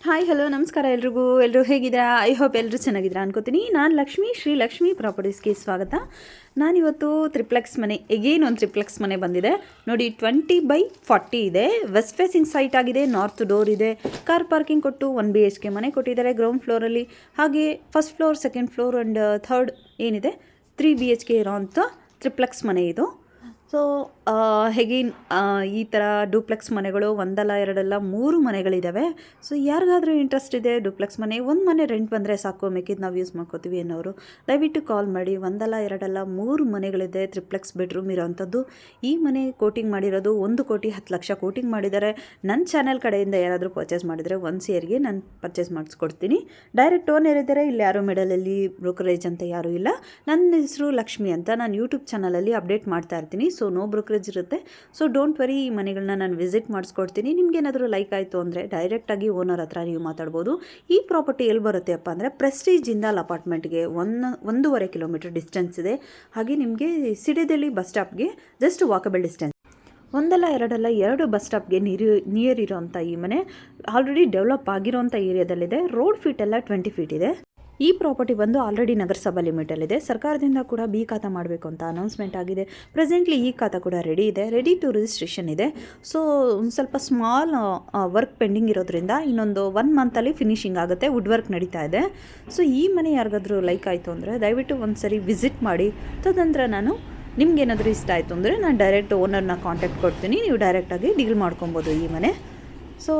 Hi hello ನಮಸ್ಕಾರ ಎಲ್ಲರೂ ಹೇಗಿದ್ದೀರಾ? ಐ ಹೋಪ್ ಎಲ್ಲರೂ ಚೆನ್ನಾಗಿದ್ದೀರಾ ಅನ್ಕೋತೀನಿ. ನಾನು ಲಕ್ಷ್ಮಿ, ಶ್ರೀ ಲಕ್ಷ್ಮಿ ಪ್ರಾಪರ್ಟೀಸ್ಗೆ ಸ್ವಾಗತ. ನಾನಿವತ್ತು ತ್ರಿಪ್ಲೆಕ್ಸ್ ಮನೆ, ಎಗೇನ್ ಒಂದು ತ್ರಿಪ್ಲೆಕ್ಸ್ ಮನೆ ಬಂದಿದೆ ನೋಡಿ. 20/40 ಇದೆ. ವೆಸ್ಟ್ ಫೇಸಿಂಗ್ ಸೈಟ್ ಆಗಿದೆ. ನಾರ್ತ್ ಡೋರ್ ಇದೆ. ಕಾರ್ ಪಾರ್ಕಿಂಗ್ ಕೊಟ್ಟು 1 BHK ಮನೆ ಕೊಟ್ಟಿದ್ದಾರೆ ಗ್ರೌಂಡ್ ಫ್ಲೋರಲ್ಲಿ. ಹಾಗೆ first floor, second floor and third ಏನಿದೆ 3 BHK ಇರೋವಂಥ ತ್ರಿಪ್ಲೆಕ್ಸ್ ಮನೆ ಇದು. ಸೊ ಹೇಗೇನ್ ಈ ಥರ ಡೂಪ್ಲೆಕ್ಸ್ ಮನೆಗಳು ಒಂದಲ್ಲ ಎರಡಲ್ಲ 3 ಮನೆಗಳಿದ್ದಾವೆ. ಸೊ ಯಾರಿಗಾದರೂ ಇಂಟ್ರೆಸ್ಟ್ ಇದೆ ಡೂಪ್ಲೆಕ್ಸ್ ಮನೆ, ಒಂದು ಮನೆ ರೆಂಟ್ ಬಂದರೆ ಸಾಕು, ಮಿಕ್ಕಿದ್ದು ನಾವು ಯೂಸ್ ಮಾಡ್ಕೋತೀವಿ ಅನ್ನೋರು ದಯವಿಟ್ಟು ಕಾಲ್ ಮಾಡಿ. ಒಂದಲ್ಲ ಎರಡಲ್ಲ 3 ಮನೆಗಳಿದೆ ತ್ರಿಪ್ಲೆಕ್ಸ್ ಬೆಡ್ರೂಮ್ ಇರೋವಂಥದ್ದು. ಈ ಮನೆ ಕೋಟಿಂಗ್ ಮಾಡಿರೋದು 1,10,00,000 ಕೋಟಿಂಗ್ ಮಾಡಿದ್ದಾರೆ. ನನ್ನ ಚಾನಲ್ ಕಡೆಯಿಂದ ಯಾರಾದರೂ ಪರ್ಚೇಸ್ ಮಾಡಿದರೆ 1 CRಗೆ ನಾನು ಪರ್ಚೇಸ್ ಮಾಡಿಸ್ಕೊಡ್ತೀನಿ. ಡೈರೆಕ್ಟ್ ಓನರ್ ಇದ್ದಾರೆ, ಇಲ್ಲಿ ಯಾರು ಮಿಡಲಲ್ಲಿ ಬ್ರೋಕರೇಜ್ ಅಂತ ಯಾರೂ ಇಲ್ಲ. ನನ್ನ ಹೆಸರು ಲಕ್ಷ್ಮಿ ಅಂತ. ನಾನು ಯೂಟ್ಯೂಬ್ ಚಾನಲಲ್ಲಿ ಅಪ್ಡೇಟ್ ಮಾಡ್ತಾ ಇರ್ತೀನಿ. ಸೊ ನೋ ಬ್ರೋಕರೇಜ್ ಇರುತ್ತೆ. ಸೊ ಡೋಂಟ್ ವರಿ, ಈ ಮನೆಗಳನ್ನ ನಾನು ವಿಸಿಟ್ ಮಾಡಿಸ್ಕೊಡ್ತೀನಿ. ನಿಮಗೇನಾದರೂ ಲೈಕ್ ಆಯಿತು ಅಂದರೆ ಡೈರೆಕ್ಟಾಗಿ ಓನರ್ ಹತ್ರ ನೀವು ಮಾತಾಡ್ಬೋದು. ಈ ಪ್ರಾಪರ್ಟಿ ಎಲ್ಲಿ ಬರುತ್ತೆ ಅಪ್ಪ ಅಂದರೆ ಪ್ರೆಸ್ಟೀಜ್ ಜಿಂದಾಲ್ ಅಪಾರ್ಟ್ಮೆಂಟ್ಗೆ 1.5 ಕಿಲೋಮೀಟರ್ ಡಿಸ್ಟೆನ್ಸ್ ಇದೆ. ಹಾಗೆ ನಿಮಗೆ ಸಿಡಿದಲ್ಲಿ ಬಸ್ ಸ್ಟಾಪ್ಗೆ ಜಸ್ಟ್ ವಾಕಬಲ್ ಡಿಸ್ಟೆನ್ಸ್. ಒಂದಲ್ಲ ಎರಡಲ್ಲ 2 ಬಸ್ ಸ್ಟಾಪ್ಗೆ ನಿಯರ್ ಇರೋವಂಥ ಈ ಮನೆ ಆಲ್ರೆಡಿ ಡೆವಲಪ್ ಆಗಿರೋವಂಥ ಏರಿಯಾದಲ್ಲಿದೆ. ರೋಡ್ ಫೀಟ್ ಎಲ್ಲ 20 ಫೀಟ್ ಇದೆ. ಈ ಪ್ರಾಪರ್ಟಿ ಬಂದು ಆಲ್ರೆಡಿ ನಗರಸಭಾ ಲಿಮಿಟಲ್ಲಿದೆ. ಸರ್ಕಾರದಿಂದ ಕೂಡ ಬಿ ಖಾತಾ ಮಾಡಬೇಕು ಅಂತ ಅನೌನ್ಸ್ಮೆಂಟ್ ಆಗಿದೆ. ಪ್ರೆಸೆಂಟ್ಲಿ ಈ ಖಾತಾ ಕೂಡ ರೆಡಿ ಇದೆ, ರೆಡಿ ಟು ರಿಜಿಸ್ಟ್ರೇಷನ್ ಇದೆ. ಸೊ ಒಂದು ಸ್ವಲ್ಪ ಸ್ಮಾಲ್ ವರ್ಕ್ ಪೆಂಡಿಂಗ್ ಇರೋದ್ರಿಂದ ಇನ್ನೊಂದು 1 ಮಂತಲ್ಲಿ ಫಿನಿಶಿಂಗ್ ಆಗುತ್ತೆ. ವುಡ್ ವರ್ಕ್ ನಡೀತಾ ಇದೆ. ಸೊ ಈ ಮನೆ ಯಾರಿಗಾದರೂ ಲೈಕ್ ಆಯಿತು ಅಂದರೆ ದಯವಿಟ್ಟು ಒಂದು ಸರಿ ವಿಸಿಟ್ ಮಾಡಿ. ತದನಂತರ ನಿಮ್ಗೇನಾದರೂ ಇಷ್ಟ ಆಯಿತು ಅಂದರೆ ನಾನು ಡೈರೆಕ್ಟ್ ಓನರ್ನ ಕಾಂಟ್ಯಾಕ್ಟ್ ಕೊಡ್ತೀನಿ. ನೀವು ಡೈರೆಕ್ಟಾಗಿ ಡೀಲ್ ಮಾಡ್ಕೊಬೋದು ಈ ಮನೆ. ಸೊ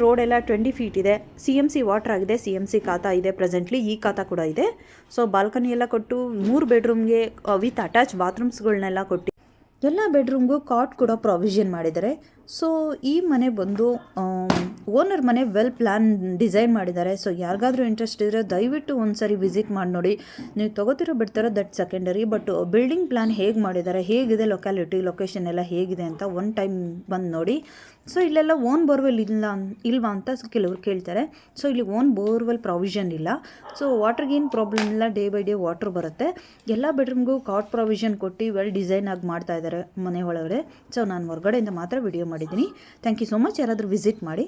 ರೋಡ್ ಎಲ್ಲ 20 ಫೀಟ್ ಇದೆ. CMC ವಾಟರ್ ಆಗಿದೆ. CMC ಖಾತಾ ಇದೆ. ಪ್ರೆಸೆಂಟ್ಲಿ ಈ ಖಾತಾ ಕೂಡ ಇದೆ. ಸೊ ಬಾಲ್ಕನಿ ಎಲ್ಲ ಕೊಟ್ಟು 3 ಬೆಡ್ರೂಮ್ಗೆ ವಿತ್ ಅಟ್ಯಾಚ್ ಬಾತ್ರೂಮ್ಸ್ಗಳನ್ನೆಲ್ಲ ಕೊಟ್ಟು ಎಲ್ಲ ಬೆಡ್ರೂಮ್ಗೂ ಕಾಟ್ ಕೂಡ ಪ್ರಾವಿಷನ್ ಮಾಡಿದ್ದಾರೆ. ಸೊ ಈ ಮನೆ ಬಂದು ಓನರ್ ಮನೆ ವೆಲ್ ಪ್ಲ್ಯಾನ್ ಡಿಸೈನ್ ಮಾಡಿದ್ದಾರೆ. ಸೊ ಯಾರಿಗಾದ್ರೂ ಇಂಟ್ರೆಸ್ಟ್ ಇದ್ದರೆ ದಯವಿಟ್ಟು ಒಂದು ಸರಿ ವಿಸಿಟ್ ಮಾಡಿ ನೋಡಿ. ನೀವು ತೊಗೋತಿರೋ ಬಿಡ್ತಾರೋ that secondary, but building plan ಹೇಗೆ ಮಾಡಿದ್ದಾರೆ, ಹೇಗಿದೆ ಲೊಕ್ಯಾಲಿಟಿ, ಲೊಕೇಶನ್ ಎಲ್ಲ ಹೇಗಿದೆ ಅಂತ ಒನ್ ಟೈಮ್ ಬಂದು ನೋಡಿ. ಸೊ ಇಲ್ಲೆಲ್ಲ ಓನ್ ಬೋರ್ವೆಲ್ ಇಲ್ವಾ ಅಂತ ಕೆಲವರು ಕೇಳ್ತಾರೆ. ಸೊ ಇಲ್ಲಿ ಓನ್ ಬೋರ್ವೆಲ್ ಪ್ರಾವಿಷನ್ ಇಲ್ಲ. ಸೊ ವಾಟರ್ಗೇನು ಪ್ರಾಬ್ಲಮ್ ಇಲ್ಲ, ಡೇ ಬೈ ಡೇ ವಾಟ್ರ್ ಬರುತ್ತೆ. ಎಲ್ಲ ಬೆಡ್ರೂಮ್ಗೂ ಕಾಟ್ ಪ್ರಾವಿಷನ್ ಕೊಟ್ಟು ವೆಲ್ ಡಿಸೈನ್ ಆಗಿ ಮಾಡ್ತಾ ಇದ್ದಾರೆ ಮನೆ ಒಳಗಡೆ. ಸೊ ನಾನು ಹೊರಗಡೆಯಿಂದ ಮಾತ್ರ ವಿಡಿಯೋ ಮಾಡಿದ್ದೀನಿ. Thank you so much. ಯಾರಾದರೂ ವಿಸಿಟ್ ಮಾಡಿ.